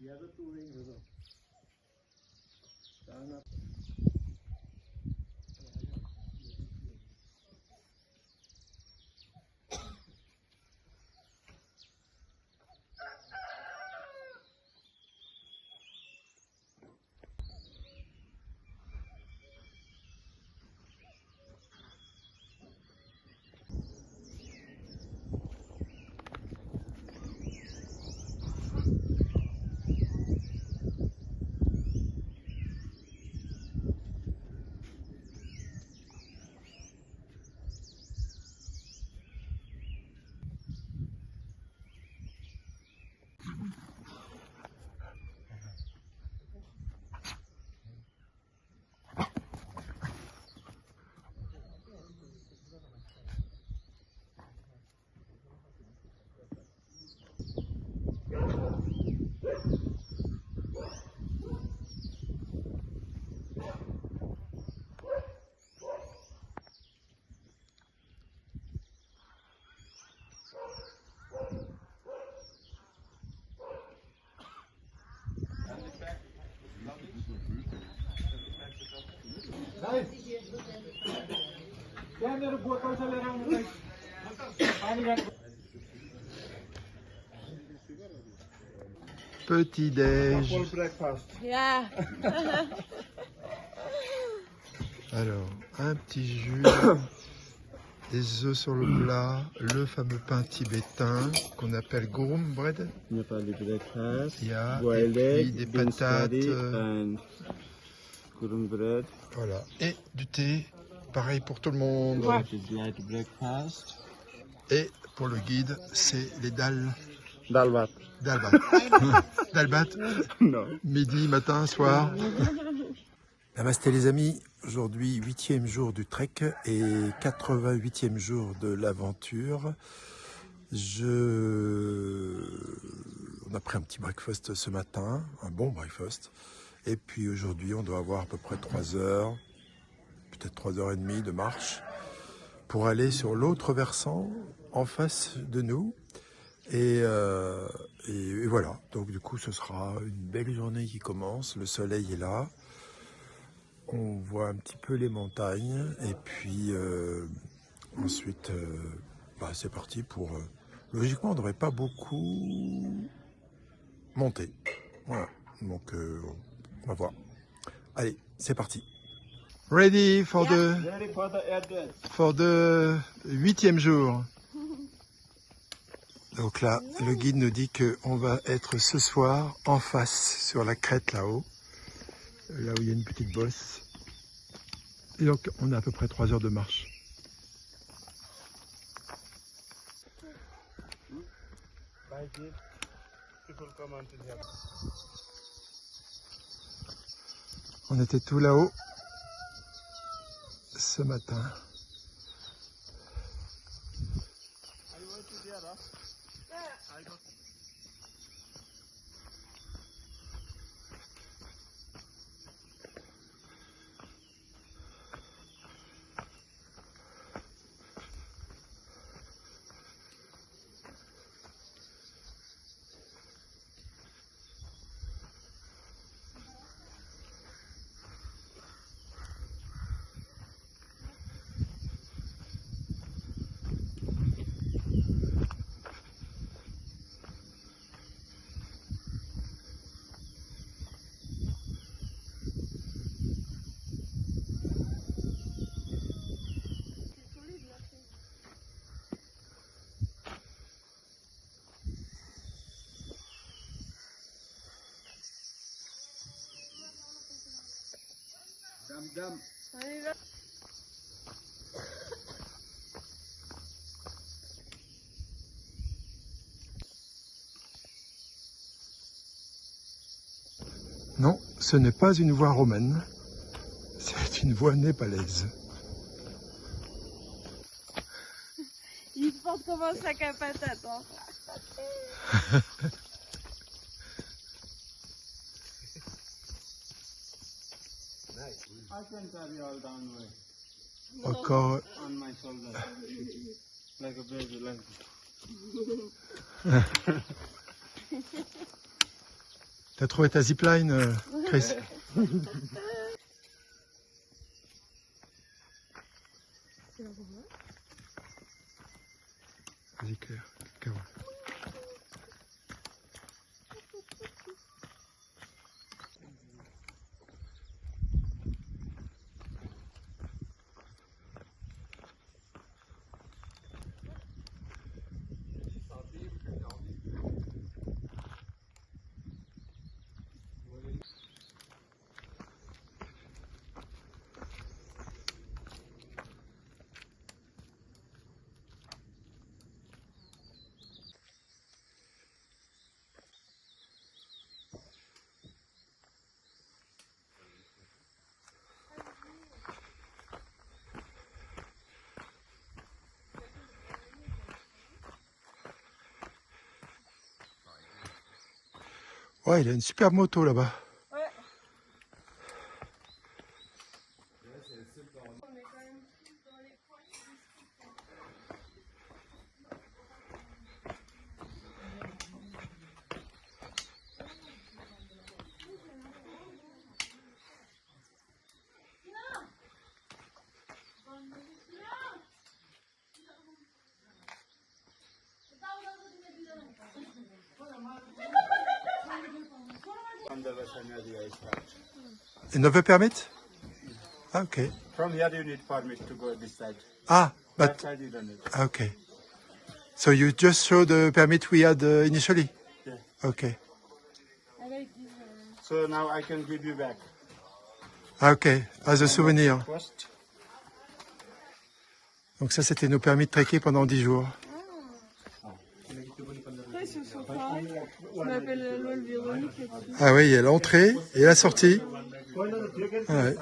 the other two wings as well. Petit déj. Yeah. Alors, un petit jus, des œufs sur le plat, le fameux pain tibétain qu'on appelle gourm bread. Il y a pas de breakfast. Il y a Boiled et puis egg, des beans patates, curry and kurum bread. voilà, et du thé, pareil pour tout le monde. It is light breakfast. Et pour le guide, c'est les dalles. Dalbat. Dalbat. Dalbat, Non. midi, matin, soir. Namasté les amis, aujourd'hui 8e jour du trek et 88e jour de l'aventure. On a pris un petit breakfast ce matin, un bon breakfast. Et puis aujourd'hui on doit avoir à peu près 3 heures, peut-être 3h30 de marche pour aller sur l'autre versant en face de nous. Et voilà, donc du coup ce sera une belle journée qui commence, le soleil est là, on voit un petit peu les montagnes et puis ensuite c'est parti pour... logiquement on ne devrait pas beaucoup monter, voilà, donc on va voir. Allez, c'est parti. Ready for the 8e jour. Donc là, le guide nous dit qu'on va être ce soir en face, sur la crête là-haut, là où il y a une petite bosse. Et donc, on a à peu près 3 heures de marche. On était tout là-haut ce matin. Dam. Non, ce n'est pas une voie romaine, c'est une voie népalaise. Il porte comme un sac à patates. Hein. I can carry all down way Encore... on my shoulder. Like a baby, like. T'as trouvé ta zipline, Chris? Vas-y, Claire. Carole. Ouais, il a une superbe moto là-bas. Ouais. On the western area is that. Another permit? Ah, okay. From here you need permit to go this side. Ah, That but side you don't need. okay. So you just show the permit we had initially? Yeah. Okay. So now I can give you back. Ah, okay. As a souvenir. First. Donc ça, c'était nos permis de trekker pendant 10 jours. Après, ils se sont pas. Je m'appelle LOL Véronique. Ah oui, il y a l'entrée et la sortie. Ah ouais.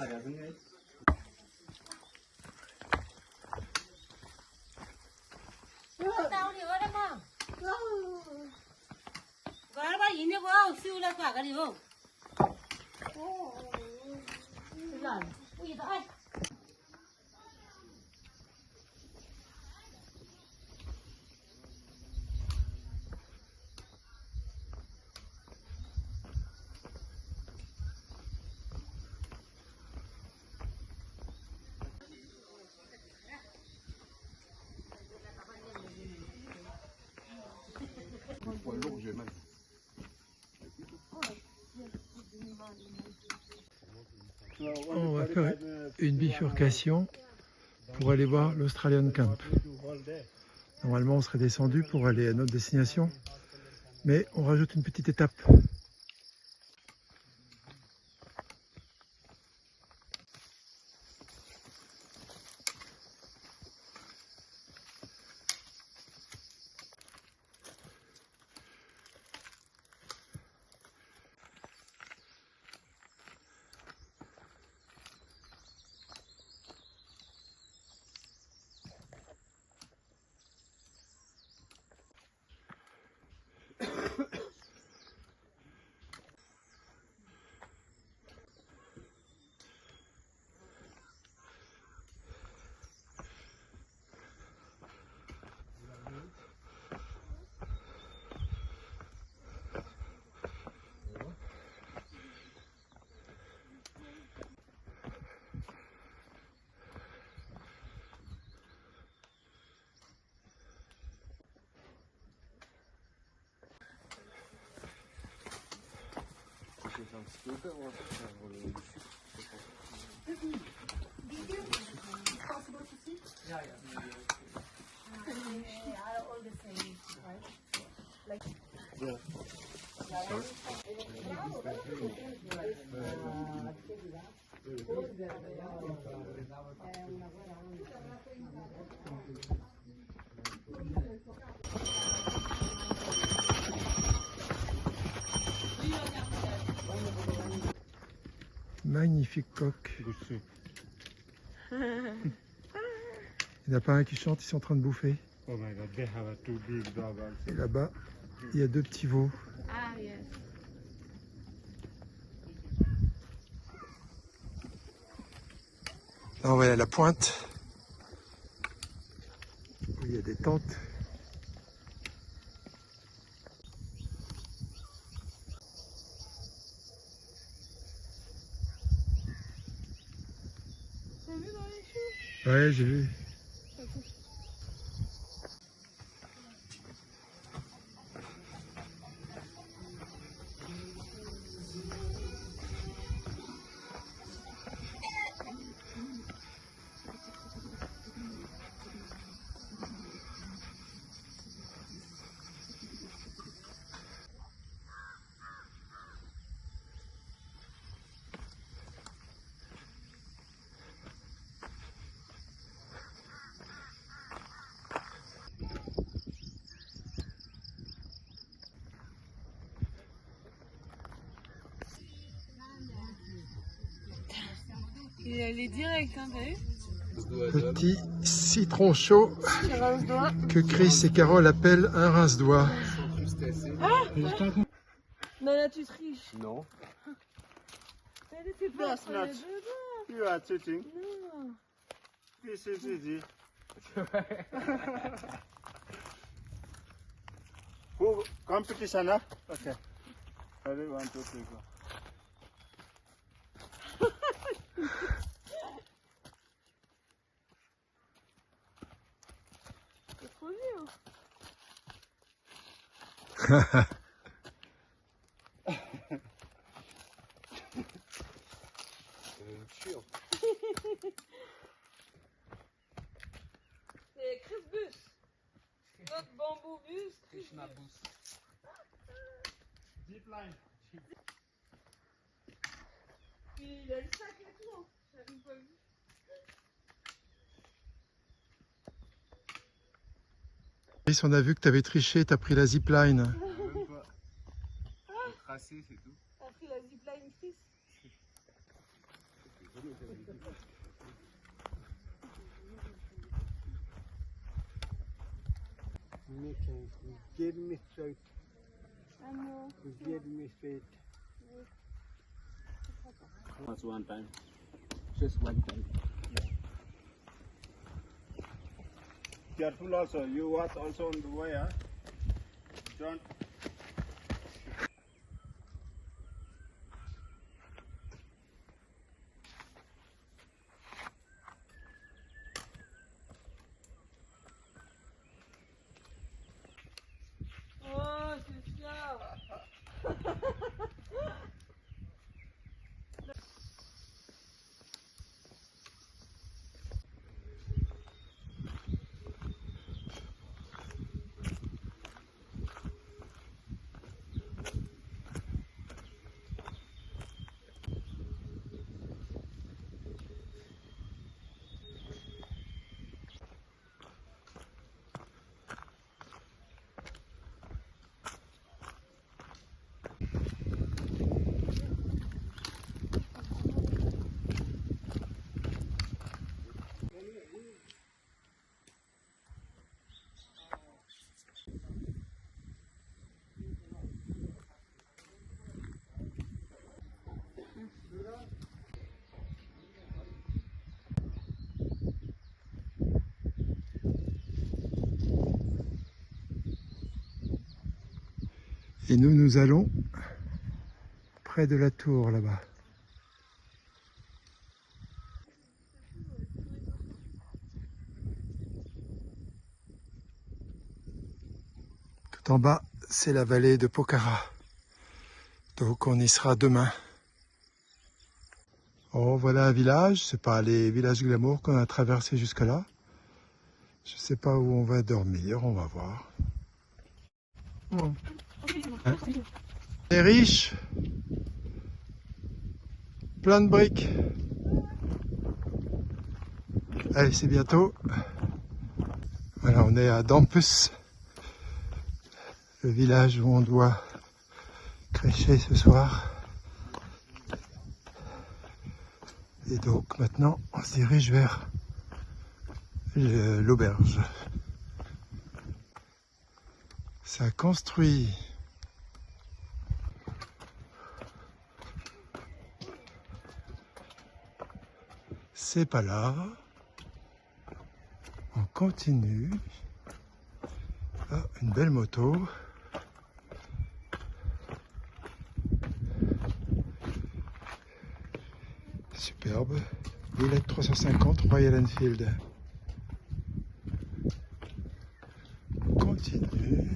On va faire une bifurcation pour aller voir l'Australian Camp. Normalement, on serait descendu pour aller à notre destination, mais on rajoute une petite étape. Magnifique coq. Il n'y en a pas un qui chante, ils sont en train de bouffer. Oh my God, they have a two big dog also. Et là-bas, il y a 2 petits veaux. Ah, yes. Là, on va aller à la pointe, où il y a des tentes. Ouais, j'ai vu. Il est allé direct, hein, t'as vu? Petit citron chaud Tu rince-doigt. que Chris et Carole appellent un rince-doigt. Non, là, tu triches. No. Elle était pas That's not. You are cheating. Non. This is easy. Who competition, huh? Okay. Ready, 1, 2, 3, go. C'est trop dur. C'est Chris Bus. Notre bambou bus. Krishna Bus. Zip line. Puis il a le sac et tout. Hein. J'avais pas vu. Chris, on a vu que tu avais triché, tu as pris la zipline. Même pas. Le tracé, c'est tout. T'as pris la zipline Chris. Get me straight. Ah non. Get me straight. That's one time. Just one time. Careful also. You watch also on the way, huh? Don't. Oh, c'est ça. Et nous, nous allons près de la tour là-bas. Tout en bas, c'est la vallée de Pokhara. Donc on y sera demain. Oh, voilà un village. C'est pas les villages glamour qu'on a traversé jusque-là. Je sais pas où on va dormir, on va voir. Bon. Hein? On est riche. Plein de briques. Allez, c'est bientôt. Voilà, on est à Dampus, le village où on doit crêcher ce soir. Et donc maintenant, on se dirige vers l'auberge. Ça construit. C'est pas là. On continue. Ah, une belle moto. Superbe. Villette 350 Royal Enfield. Continue.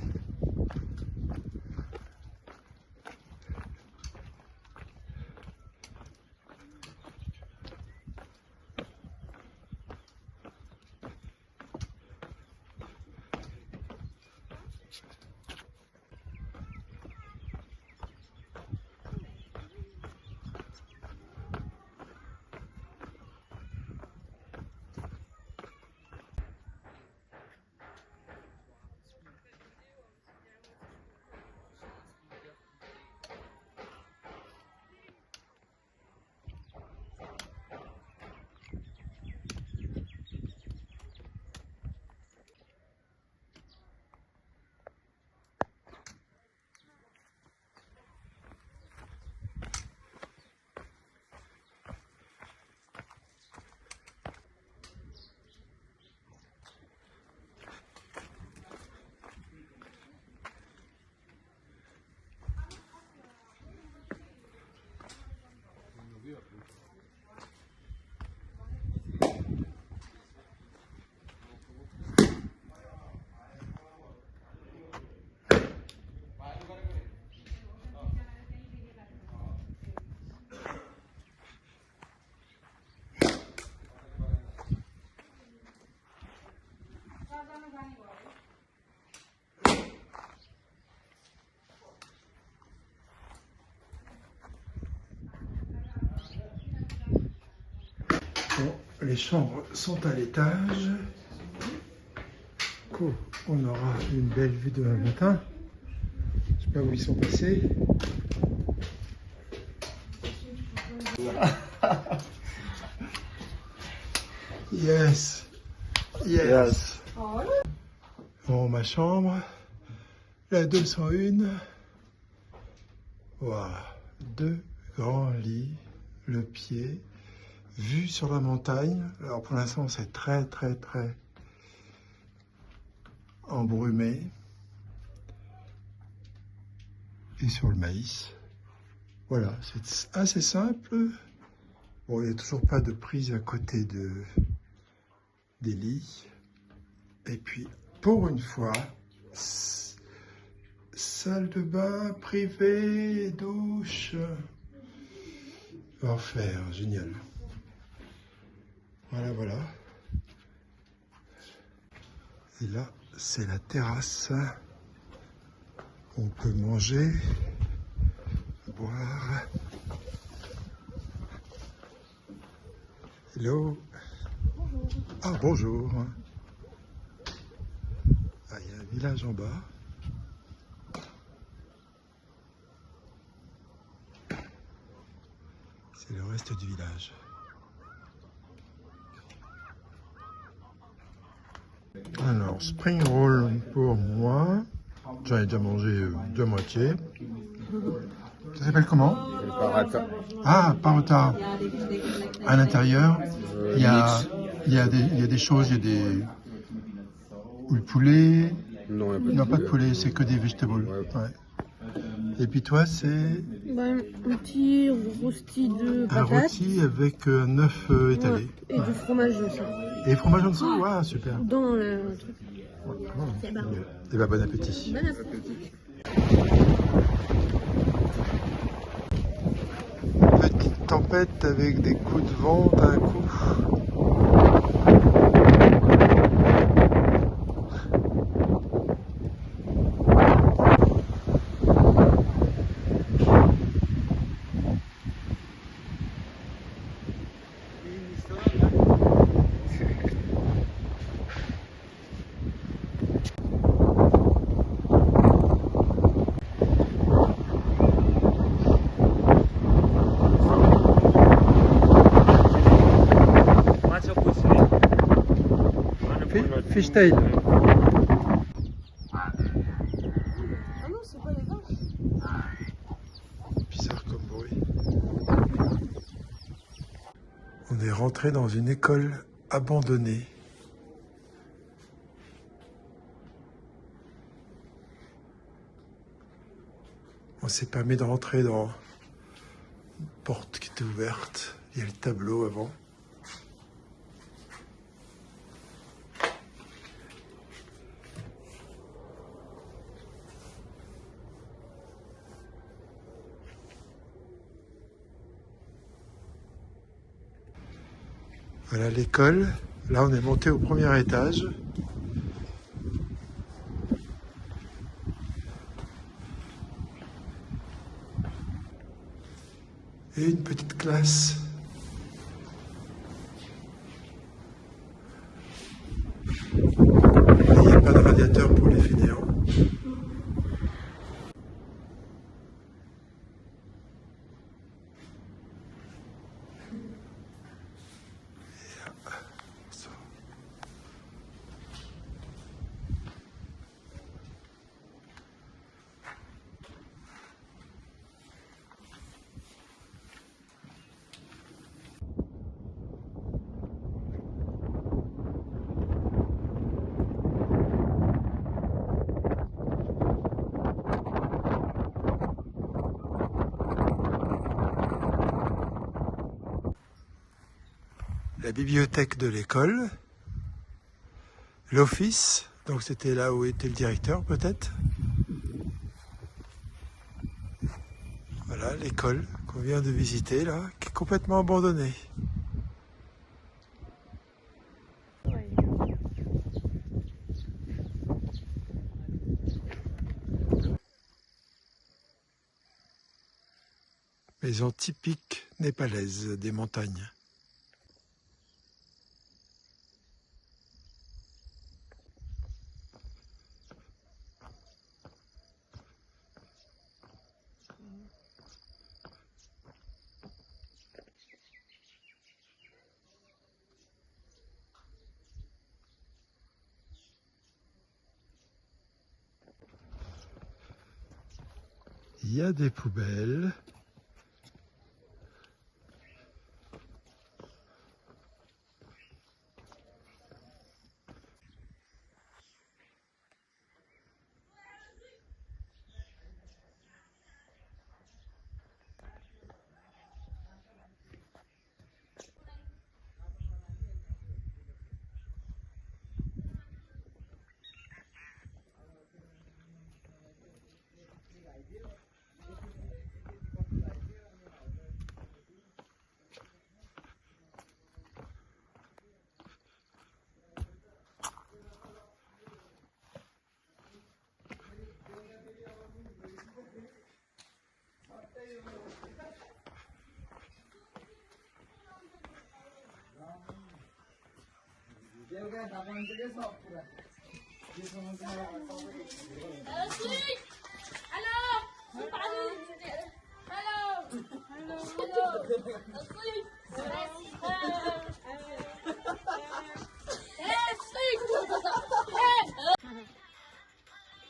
Bon, les chambres sont à l'étage. Cool. On aura une belle vue demain matin. Je sais pas où ils sont passés. Yes. Yes. Bon, ma chambre. La 201. Voilà. 2 grands lits. Le pied. Vue sur la montagne. Alors pour l'instant c'est très embrumé. Et sur le maïs. Voilà, c'est assez simple. Bon, il n'y a toujours pas de prise à côté des lits. Et puis, pour une fois, salle de bain privée, douche. Enfer, génial. Voilà, voilà. Et là, c'est la terrasse. On peut manger, boire. Hello. Bonjour. Ah, bonjour. Ah, il y a un village en bas. C'est le reste du village. Alors, spring roll pour moi. J'en ai déjà mangé deux moitiés. Ça s'appelle comment? Parata. Ah, parata. À l'intérieur, il y a des choses, il y a des... Ou le poulet. Non, Pas de poulet, c'est que des vegetables. Ouais. Et puis toi, c'est... Un petit rôti de un patates. rôti avec un œuf étalé. Ouais, et du fromage dessus. Et fromage en dessous, ouais, super. Dans le truc. C'est bon. Et ben, bon appétit. Bon appétit. Petite tempête avec des coups de vent d'un coup. Fishtail. Ah non, c'est pas les vaches. Bizarre comme bruit. On est rentré dans une école abandonnée. On s'est permis de rentrer dans une porte qui était ouverte. Il y a le tableau avant. Voilà l'école. Là, on est monté au premier étage. Et une petite classe. Il n'y a pas de radiateur pour les fainéants. La bibliothèque de l'école, l'office, donc c'était là où était le directeur peut-être. Voilà l'école qu'on vient de visiter là, qui est complètement abandonnée. Maison typique népalaise des montagnes. Il y a des poubelles.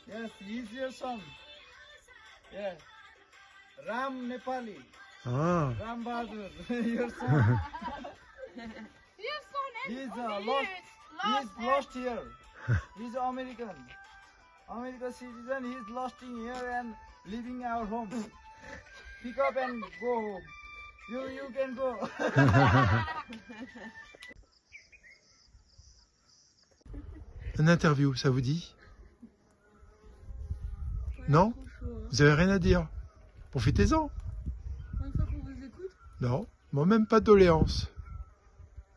Yes, he's your son. Yeah. Ram Nepali. Ah, Ram Bahadur, your son. He's lost here. He's American. American citizen. He's lost in here and leaving our home. Pick up and go home. You can go. une interview, ça vous dit? Non? Vous avez rien à dire? Profitez-en. Une fois qu'on vous écoute. Non, moi même pas de doléance.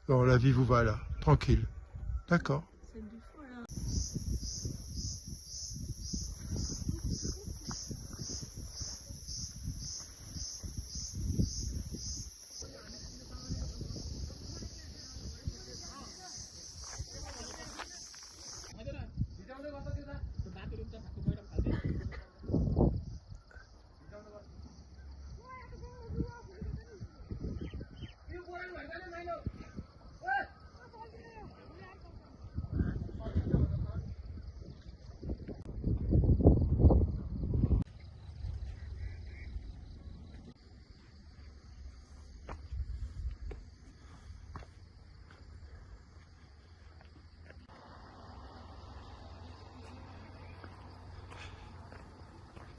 Bon, la vie vous va là, tranquille. D'accord. Celle du fou, là.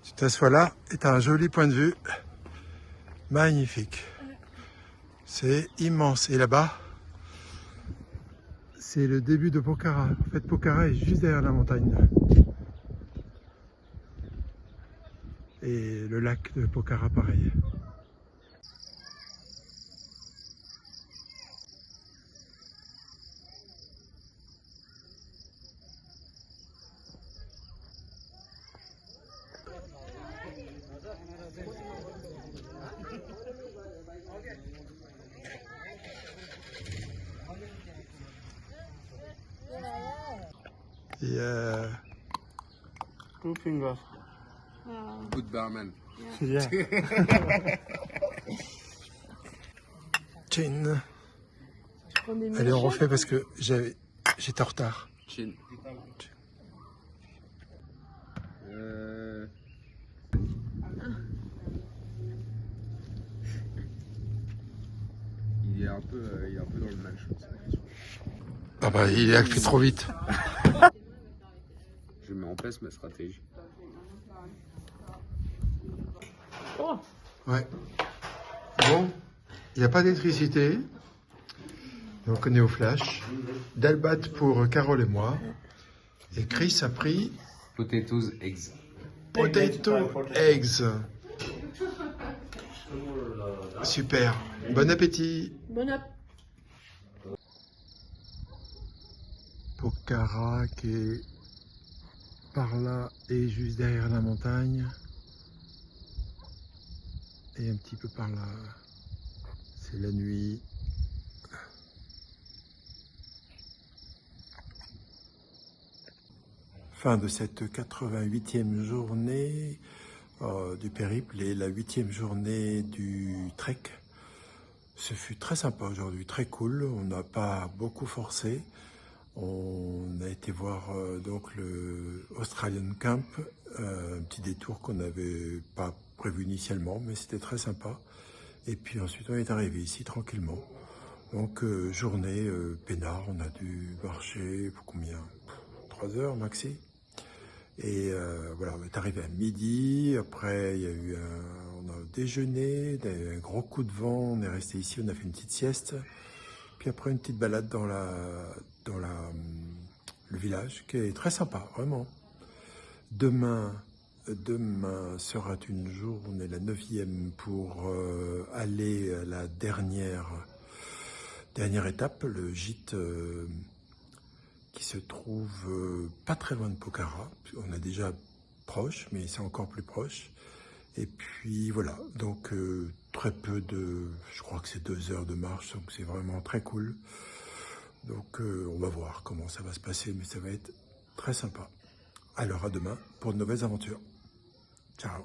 Tu t'assois là et tu as un joli point de vue. Magnifique. C'est immense. Et là-bas, c'est le début de Pokhara. En fait, Pokhara est juste derrière la montagne. Et le lac de Pokhara, pareil. Yeah. 2 fingers. Good barman. Yeah. Chin. Prends des Allez, on machettes. refait parce que j'étais en retard. Chin. Il est un peu dans le mal, je pense. Ah bah, il a fait trop vite. Je mets en place ma stratégie. Ouais. Bon, il n'y a pas d'électricité. Donc on est au flash. Dalbat pour Carole et moi. Et Chris a pris Potatoes, eggs. potato eggs. Super. Bon appétit. Bon app. Pokhara qui est par là et juste derrière la montagne. Et un petit peu par là. C'est la nuit. Fin de cette 88e journée du périple et la 8e journée du trek. Ce fut très sympa aujourd'hui, très cool. On n'a pas beaucoup forcé. On a été voir donc le Australian Camp, un petit détour qu'on n'avait pas prévu initialement, mais c'était très sympa. Et puis ensuite on est arrivé ici tranquillement. Donc journée peinard, on a dû marcher pour combien? 3 heures maxi. Et voilà, on est arrivé à midi. Après, il y a eu on a déjeuné, il y a eu un gros coup de vent. On est resté ici, on a fait une petite sieste. Puis après, une petite balade dans le village, qui est très sympa, vraiment. Demain sera une journée, la 9e, pour aller à la dernière étape, le gîte. Qui se trouve pas très loin de Pokhara. On est déjà proche, mais c'est encore plus proche. Et puis voilà, donc très peu de... Je crois que c'est 2 heures de marche, donc c'est vraiment très cool. Donc on va voir comment ça va se passer, mais ça va être très sympa. Alors à demain pour de nouvelles aventures. Ciao.